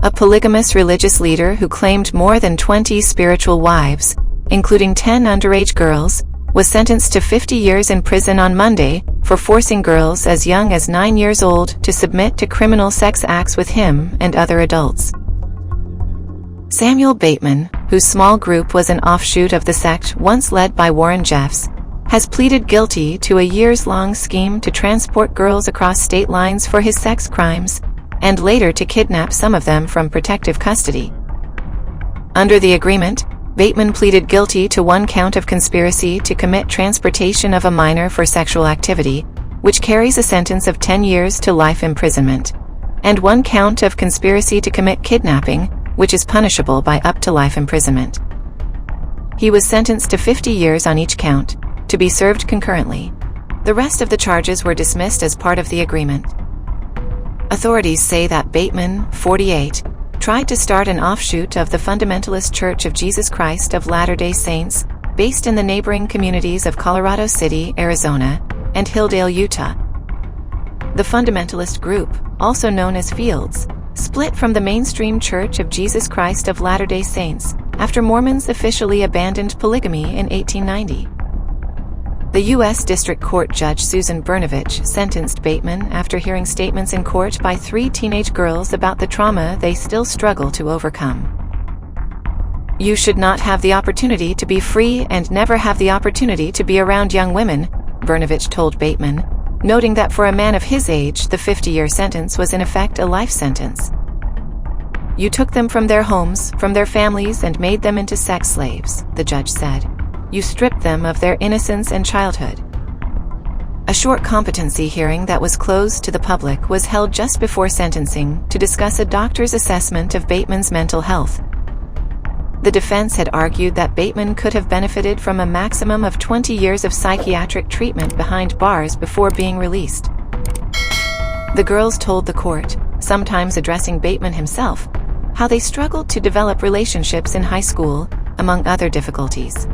a polygamous religious leader who claimed more than 20 spiritual wives, including 10 underage girls, was sentenced to 50 years in prison on Monday for forcing girls as young as 9 years old to submit to criminal sex acts with him and other adults. Samuel Bateman, whose small group was an offshoot of the sect once led by Warren Jeffs, has pleaded guilty to a years-long scheme to transport girls across state lines for his sex crimes, and later to kidnap some of them from protective custody. Under the agreement, Bateman pleaded guilty to 1 count of conspiracy to commit transportation of a minor for sexual activity, which carries a sentence of 10 years to life imprisonment, and 1 count of conspiracy to commit kidnapping, which is punishable by up to life imprisonment. He was sentenced to 50 years on each count, to be served concurrently. The rest of the charges were dismissed as part of the agreement. Authorities say that Bateman, 48, tried to start an offshoot of the Fundamentalist Church of Jesus Christ of Latter-day Saints, based in the neighboring communities of Colorado City, Arizona, and Hilldale, Utah. The Fundamentalist group, also known as Fields, split from the mainstream Church of Jesus Christ of Latter-day Saints after Mormons officially abandoned polygamy in 1890. The U.S. District Court Judge Susan Brnovich sentenced Bateman after hearing statements in court by 3 teenage girls about the trauma they still struggle to overcome. "You should not have the opportunity to be free and never have the opportunity to be around young women," Brnovich told Bateman, noting that for a man of his age the 50-year sentence was in effect a life sentence. "You took them from their homes, from their families, and made them into sex slaves," the judge said. "You stripped them of their innocence and childhood." A short competency hearing that was closed to the public was held just before sentencing to discuss a doctor's assessment of Bateman's mental health. The defense had argued that Bateman could have benefited from a maximum of 20 years of psychiatric treatment behind bars before being released. The girls told the court, sometimes addressing Bateman himself, how they struggled to develop relationships in high school, among other difficulties.